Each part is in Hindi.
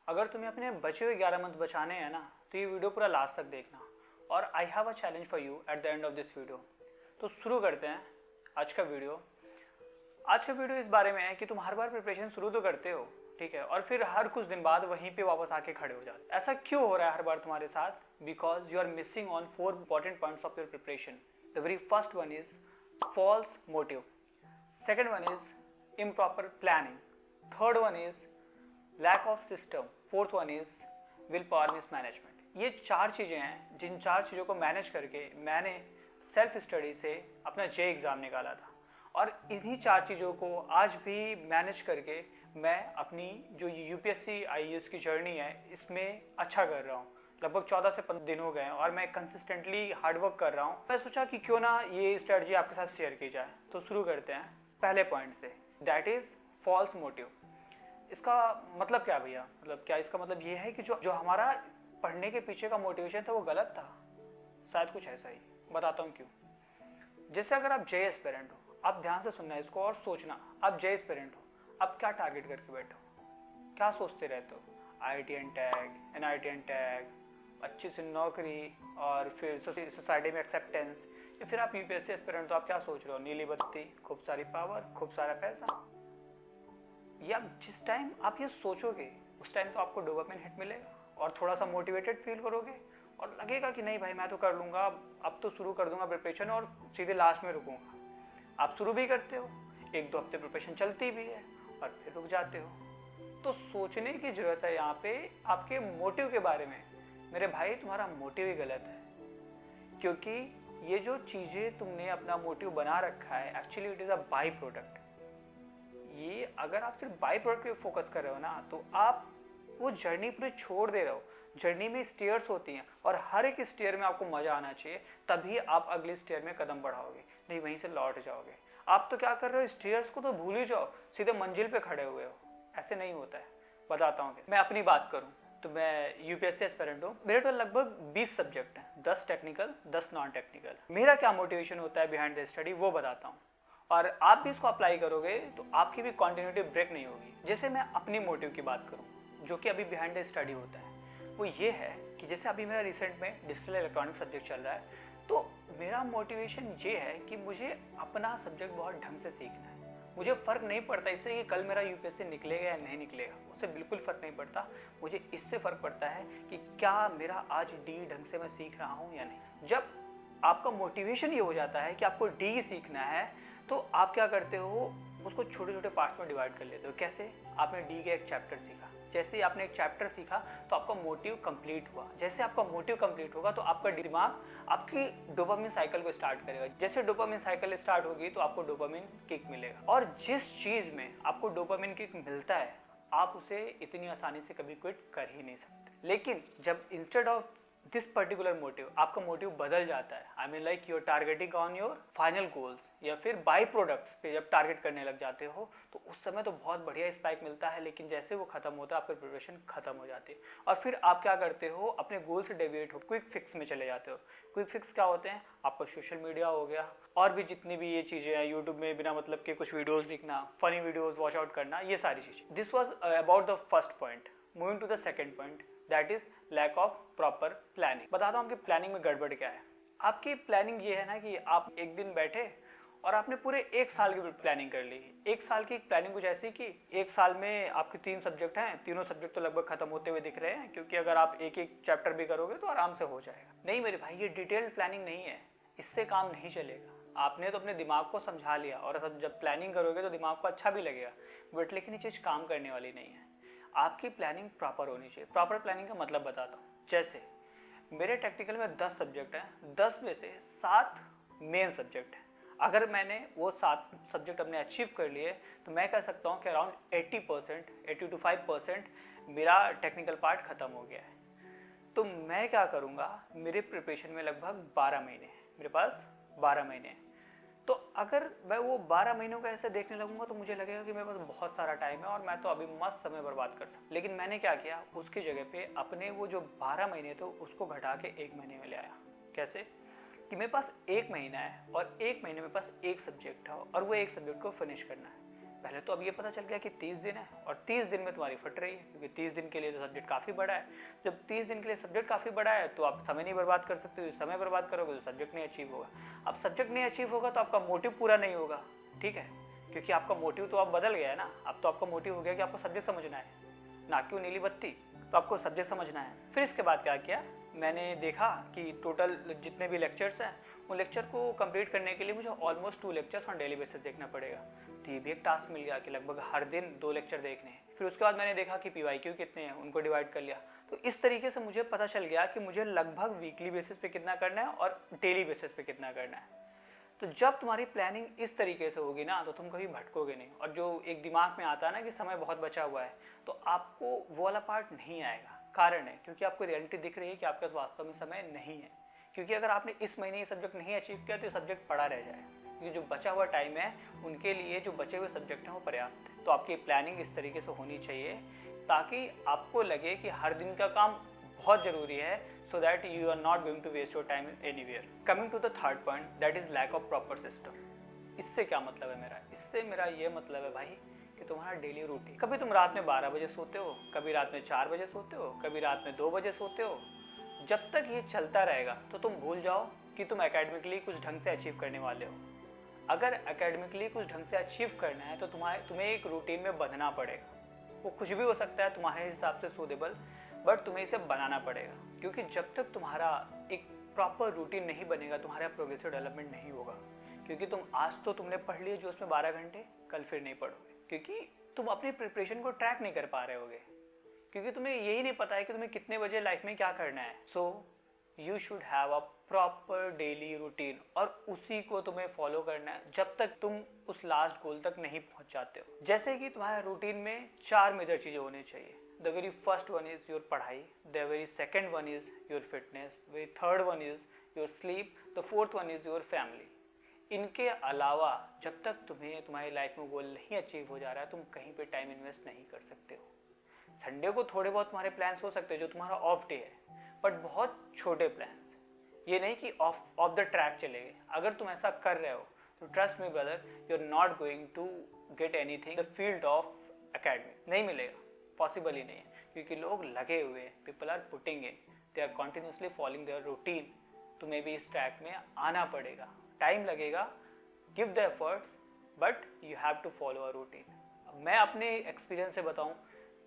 अगर तुम्हें अपने बचे हुए 11 मंथ बचाने हैं ना, तो ये वीडियो पूरा लास्ट तक देखना। और I have a challenge for you at the end of this video. तो शुरू करते हैं आज का वीडियो। आज का वीडियो इस बारे में है कि तुम हर बार प्रिपरेशन शुरू तो करते हो, ठीक है, और फिर हर कुछ दिन बाद वहीं पे वापस आके खड़े हो जाते। ऐसा क्यों हो रहा है हर बार तुम्हारे साथ? Because you are missing on 4 important points of your preparation. The very first one is false motive, second one is improper planning, third one is lack of system, fourth one is willpower mismanagement। ये 4 चीज़ें हैं जिन 4 चीज़ों को मैनेज करके मैंने सेल्फ स्टडी से अपना जे एग्ज़ाम निकाला था, और इन्हीं 4 चीज़ों को आज भी मैनेज करके मैं अपनी जो यूपीएससी आईएएस की जर्नी है इसमें अच्छा कर रहा हूँ। लगभग 14 से 15 दिन हो गए हैं और मैं कंसिस्टेंटली हार्डवर्क कर रहा हूँ। मैं सोचा कि क्यों ना ये स्ट्रेटजी आपके साथ शेयर की जाए। तो शुरू करते हैं पहले पॉइंट से, दैट इज़ फॉल्स मोटिव। इसका मतलब क्या भैया? मतलब क्या इसका मतलब ये है कि जो हमारा पढ़ने के पीछे का मोटिवेशन था वो गलत था? शायद कुछ ऐसा ही। बताता हूँ क्यों। जैसे अगर आप जे एस्पिरेंट हो, आप ध्यान से सुनना इसको और सोचना। आप जे एस्पिरेंट हो, आप क्या टारगेट करके बैठे हो, क्या सोचते रहते हो? IIT टैग, NIT टैग, अच्छी सी नौकरी, और फिर सोसाइटी में एक्सेप्टेंस। या फिर आप यूपीएससी एस्पिरेंट, तो आप क्या सोच रहे हो? नीली बत्ती, खूब सारी पावर, खूब सारा पैसा। या जिस टाइम आप ये सोचोगे उस टाइम तो आपको डोपामिन हिट मिलेगा और थोड़ा सा मोटिवेटेड फील करोगे और लगेगा कि नहीं भाई मैं तो कर लूँगा, अब तो शुरू कर दूंगा प्रिपरेशन और सीधे लास्ट में रुकूंगा। आप शुरू भी करते हो, 1-2 हफ्ते प्रिपरेशन चलती भी है और फिर रुक जाते हो। तो सोचने की ज़रूरत है यहाँ पे आपके मोटिव के बारे में। मेरे भाई, तुम्हारा मोटिव ही गलत है, क्योंकि ये जो चीज़ें तुमने अपना मोटिव बना रखा है actually it is a by product. ये अगर आप सिर्फ बाई प्रोडक्ट पे फोकस कर रहे हो ना, तो आप वो जर्नी पूरी छोड़ दे रहे हो। जर्नी में स्टेयर्स होती हैं और हर एक स्टेयर में आपको मज़ा आना चाहिए, तभी आप अगले स्टेयर में कदम बढ़ाओगे, नहीं वहीं से लौट जाओगे। आप तो क्या कर रहे हो, स्टेयर्स को तो भूल ही जाओ, सीधे मंजिल पे खड़े हुए हो। ऐसे नहीं होता है। बताता हूँ। मैं अपनी बात करूँ तो मैं यूपीएससी एस्पिरेंट हूँ। मेरे तो लगभग 20 सब्जेक्ट हैं, 10 टेक्निकल, 10 नॉन टेक्निकल। मेरा क्या मोटिवेशन होता है बिहाइंड द स्टडी वो बताता हूँ, और आप भी इसको अप्लाई करोगे तो आपकी भी कॉन्टिन्यूटी ब्रेक नहीं होगी। जैसे मैं अपनी मोटिव की बात करूँ, जो कि अभी बिहाइंड द स्टडी होता है, वो ये है कि जैसे अभी मेरा रिसेंट में डिजिटल इलेक्ट्रॉनिक सब्जेक्ट चल रहा है, तो मेरा मोटिवेशन ये है कि मुझे अपना सब्जेक्ट बहुत ढंग से सीखना है। मुझे फ़र्क नहीं पड़ता इससे कि कल मेरा यूपीएससी निकलेगा या नहीं निकलेगा, उससे बिल्कुल फ़र्क नहीं पड़ता। मुझे इससे फ़र्क पड़ता है कि क्या मेरा आज डी ढंग से मैं सीख रहा हूँ या नहीं। जब आपका मोटिवेशन ये हो जाता है कि आपको डी सीखना है, तो आप क्या करते हो, उसको छोटे छोटे पार्ट्स में डिवाइड कर लेते हो। कैसे? आपने डी का एक चैप्टर सीखा, जैसे ही आपने एक चैप्टर सीखा तो आपका मोटिव कंप्लीट हुआ। जैसे आपका मोटिव कंप्लीट होगा तो आपका दिमाग आपकी डोपामिन साइकिल को स्टार्ट करेगा। जैसे डोपामिन साइकिल स्टार्ट होगी तो आपको डोपामिन किक मिलेगा, और जिस चीज़ में आपको डोपामिन किक मिलता है आप उसे इतनी आसानी से कभी क्विट कर ही नहीं सकते। लेकिन जब instead of this particular motive आपका मोटिव बदल जाता है, I mean like you're targeting on your final goals, या फिर बाई प्रोडक्ट्स पे जब टारगेट करने लग जाते हो, तो उस समय तो बहुत बढ़िया स्पाइक मिलता है, लेकिन जैसे वो खत्म होता है आपकी प्रिपरेशन खत्म हो जाती है और फिर आप क्या करते हो, अपने गोल से डेविएट हो क्विक फिक्स में चले जाते हो। क्विक फिक्स क्या होते हैं? आपका सोशल मीडिया हो गया, और भी जितनी भी ये चीज़ें हैं, यूट्यूब में बिना मतलब के कुछ वीडियोस देखना, फनी वीडियोस वॉच आउट करना, ये सारी चीज़ें। This was about the first point. Moving to the second point, that is lack of proper planning. बताता हूँ कि प्लानिंग में गड़बड़ क्या है। आपकी प्लानिंग ये है ना कि आप एक दिन बैठे और आपने पूरे 1 साल की प्लानिंग कर ली। 1 साल की प्लानिंग कुछ ऐसी कि 1 साल में आपके 3 सब्जेक्ट हैं, तीनों सब्जेक्ट तो लगभग खत्म होते हुए दिख रहे हैं, क्योंकि अगर आप एक एक चैप्टर भी करोगे तो आराम से हो जाएगा। नहीं मेरे भाई, ये डिटेल्ड प्लानिंग नहीं है, इससे काम नहीं चलेगा। आपने तो अपने दिमाग को समझा लिया, और जब प्लानिंग करोगे तो दिमाग को अच्छा भी लगेगा, बट लेकिन ये चीज़ काम करने वाली नहीं है। आपकी प्लानिंग प्रॉपर होनी चाहिए। प्रॉपर प्लानिंग का मतलब बताता हूँ। जैसे मेरे टेक्निकल में 10 सब्जेक्ट हैं, 10 में से 7 मेन सब्जेक्ट हैं। अगर मैंने वो 7 सब्जेक्ट अपने अचीव कर लिए तो मैं कह सकता हूँ कि अराउंड 80%, 80 to 5% मेरा टेक्निकल पार्ट ख़त्म हो गया है। तो मैं क्या करूँगा, मेरे प्रिपरेशन में लगभग 12 महीने हैं, मेरे पास 12 महीने हैं। तो अगर मैं वो 12 महीनों का ऐसे देखने लगूंगा तो मुझे लगेगा कि मेरे पास बहुत सारा टाइम है और मैं तो अभी मस्त समय बर्बाद कर सकता। लेकिन मैंने क्या किया, उसकी जगह पे अपने वो जो 12 महीने थे उसको घटा के 1 महीने में ले आया। कैसे? कि मेरे पास 1 महीना है और 1 महीने में पास एक सब्जेक्ट है और वो एक सब्जेक्ट को फिनिश करना है। पहले तो अब ये पता चल गया कि 30 दिन है और 30 दिन में तुम्हारी फट रही है, क्योंकि 30 दिन के लिए तो सब्जेक्ट काफ़ी बड़ा है। जब 30 दिन के लिए सब्जेक्ट काफ़ी बड़ा है तो आप समय नहीं बर्बाद कर सकते हो, समय बर्बाद करोगे तो सब्जेक्ट नहीं अचीव होगा। अब सब्जेक्ट नहीं अचीव होगा तो आपका मोटिव पूरा नहीं होगा, ठीक है, क्योंकि आपका मोटिव तो अब बदल गया है ना। अब तो आपका मोटिव हो गया कि आपको सब्जेक्ट समझना है, ना कि नीली बत्ती, तो आपको सब्जेक्ट समझना है। फिर इसके बाद क्या किया, मैंने देखा कि टोटल जितने भी लेक्चर्स हैं उन लेक्चर को कंप्लीट करने के लिए मुझे almost 2 lectures on daily basis देखना पड़ेगा। तो ये भी एक टास्क मिल गया कि लगभग हर दिन 2 लेक्चर देखने हैं। फिर उसके बाद मैंने देखा कि PYQ कितने हैं, उनको डिवाइड कर लिया। तो इस तरीके से मुझे पता चल गया कि मुझे लगभग वीकली बेसिस पे कितना करना है और डेली बेसिस पे कितना करना है। तो जब तुम्हारी प्लानिंग इस तरीके से होगी ना तो तुम कभी भटकोगे नहीं। और जो एक दिमाग में आता है ना कि समय बहुत बचा हुआ है, तो आपको वो वाला पार्ट नहीं आएगा। कारण है क्योंकि आपको रियलिटी दिख रही है कि आपके पास वास्तव में समय नहीं है। क्योंकि अगर आपने इस महीने ये सब्जेक्ट नहीं अचीव किया तो ये सब्जेक्ट पड़ा रह जाएगा, क्योंकि जो बचा हुआ टाइम है उनके लिए जो बचे हुए सब्जेक्ट हैं वो पर्याप्त है। तो आपकी प्लानिंग इस तरीके से होनी चाहिए ताकि आपको लगे कि हर दिन का काम बहुत ज़रूरी है, so that you are not going to waste your time anywhere. Coming to the third point, that is lack of proper system. इससे क्या मतलब है मेरा? इससे मेरा ये मतलब है भाई कि तुम्हारा डेली रूटीन, कभी तुम रात में 12 बजे सोते हो, कभी रात में 4 बजे सोते हो, कभी रात में 2 बजे सोते हो। जब तक ये चलता रहेगा तो तुम भूल जाओ कि तुम एकेडमिकली कुछ ढंग से अचीव करने वाले हो। अगर एकेडमिकली कुछ ढंग से अचीव करना है तो तुम्हें एक रूटीन में बंधना पड़ेगा। वो कुछ भी हो सकता है तुम्हारे हिसाब से सूटेबल, बट तुम्हें इसे बनाना पड़ेगा। क्योंकि जब तक तुम्हारा एक प्रॉपर रूटीन नहीं बनेगा तुम्हारा प्रोग्रेसिव डेवलपमेंट नहीं होगा। क्योंकि आज तो तुमने पढ़ लिए जो उसमें 12 घंटे, कल फिर नहीं पढ़ोगे, क्योंकि तुम अपनी प्रिपरेशन को ट्रैक नहीं कर पा रहे होगे, क्योंकि तुम्हें यही नहीं पता है कि तुम्हें कितने बजे लाइफ में क्या करना है। So you should have a proper daily routine और उसी को तुम्हें फॉलो करना है जब तक तुम उस लास्ट गोल तक नहीं पहुंच जाते हो। जैसे कि तुम्हारे रूटीन में 4 मेजर चीज़ें होनी चाहिए। The very first one is your पढ़ाई, the very second one is your fitness, the third one is your sleep, the fourth one is your family. इनके अलावा जब तक तुम्हारी लाइफ में गोल नहीं अचीव हो जा रहा है तुम कहीं पे टाइम इन्वेस्ट नहीं कर सकते हो। संडे को थोड़े बहुत तुम्हारे प्लान्स हो सकते हैं जो तुम्हारा ऑफ डे है, बट बहुत छोटे प्लान्स, ये नहीं कि ऑफ द ट्रैक चले गए। अगर तुम ऐसा कर रहे हो तो trust me brother, you are not going to get anything the field of academic, नहीं मिलेगा, पॉसिबल ही नहीं है। क्योंकि लोग लगे हुए हैं, people are putting in, they are continuously following their routine. तुम्हें भी इस ट्रैक में आना पड़ेगा, टाइम लगेगा, give the efforts, but you have to follow a routine. मैं अपने एक्सपीरियंस से बताऊं,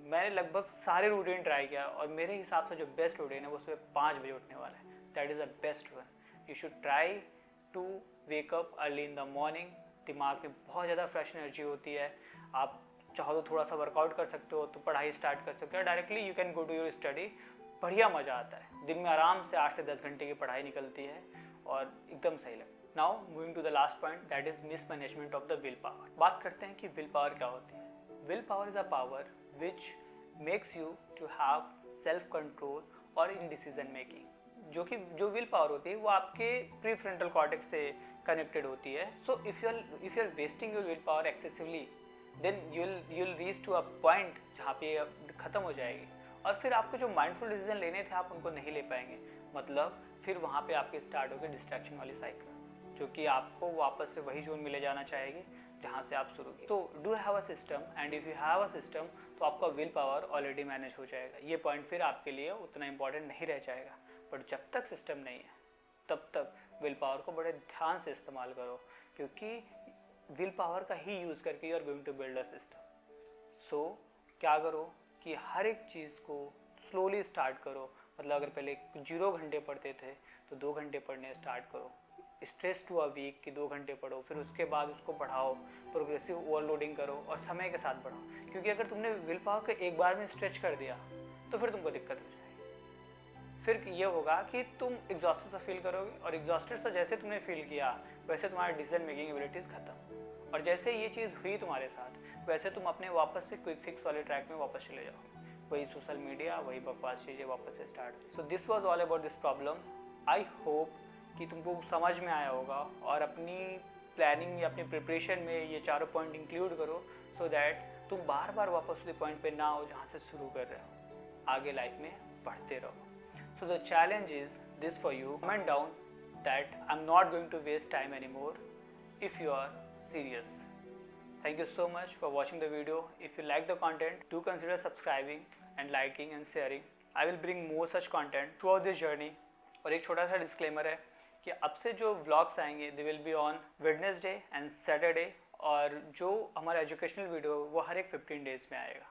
मैंने लगभग सारे रूटीन ट्राई किया और मेरे हिसाब से जो बेस्ट रूटीन है वो सुबह 5 बजे उठने वाला है। That is the best one. You should try to wake up early in the morning. दिमाग में बहुत ज़्यादा फ्रेश एनर्जी होती है। आप चाहो तो थोड़ा सा वर्कआउट कर सकते हो, तो पढ़ाई स्टार्ट कर सकते हो, directly you can go to your study. बढ़िया मज़ा आता है, दिन में आराम से 8 से 10 घंटे की पढ़ाई निकलती है और एकदम सही लगता है। Now moving to the last point, that is mismanagement of the will power. बात करते हैं कि विल पावर क्या होती है। Will power is a power which makes you to have self control और इन डिसीजन मेकिंग। जो विल पावर होती है वो आपके प्रीफ्रंटल कॉर्टेक्स से कनेक्टेड होती है। So if you are wasting your will power excessively, then you'll reach to a point जहाँ पे ख़त्म हो जाएगी और फिर आपको जो माइंडफुल डिसीजन लेने थे आप उनको नहीं ले पाएंगे। मतलब फिर वहाँ पे आपकी स्टार्ट होगी डिस्ट्रैक्शन वाली साइकिल, जो कि आपको वापस से वही जोन में ले जाना चाहेगी जहाँ से आप शुरू किए। तो do have a system, and if you have a system तो आपका विल पावर ऑलरेडी मैनेज हो जाएगा। ये पॉइंट फिर आपके लिए उतना इंपॉर्टेंट नहीं रह जाएगा। बट जब तक सिस्टम नहीं है तब तक विल पावर को बड़े ध्यान से इस्तेमाल करो, क्योंकि विल पावर का ही यूज़ करके you are going to build a system. So क्या करो कि हर एक चीज़ को स्लोली स्टार्ट करो। मतलब अगर पहले 0 घंटे पढ़ते थे तो 2 घंटे पढ़ने स्टार्ट करो। स्ट्रेस टू अ वीक कि 2 घंटे पढ़ो, फिर उसके बाद उसको बढ़ाओ, प्रोग्रेसिव ओवरलोडिंग करो और समय के साथ बढ़ाओ। क्योंकि अगर तुमने विल पावर को एक बार में स्ट्रेच कर दिया तो फिर तुमको दिक्कत हो जाएगी। फिर ये होगा कि तुम एग्जॉस्टेड सा फील करोगे और एग्जॉस्टेड सा जैसे तुमने फील किया वैसे तुम्हारी डिसीजन मेकिंग एबिलिटीज़ खत्म। और जैसे ये चीज़ हुई तुम्हारे साथ वैसे तुम अपने वापस से क्विक फिक्स वाले ट्रैक में वापस चले जाओगे। वही सोशल मीडिया, वही बकवास चीज़ें वापस से स्टार्ट हुई। So this was all about this problem. I hope कि तुमको समझ में आया होगा और अपनी प्लानिंग या अपनी प्रिपरेशन में ये चारों पॉइंट इंक्लूड करो, सो दैट तुम बार बार वापस उसी पॉइंट पे ना हो जहाँ से शुरू कर रहे हो, आगे लाइफ में बढ़ते रहो। So the challenge is this for you, comment down that I am not going to waste time any more if you are serious. Thank you so much for watching the video. If you like the content, do consider subscribing and liking and sharing. I will bring more such content throughout this journey. और एक छोटा सा डिस्क्लेमर है कि अब से जो व्लॉग्स आएंगे they will be on Wednesday and Saturday, और जो हमारा एजुकेशनल वीडियो वो हर एक 15 डेज़ में आएगा.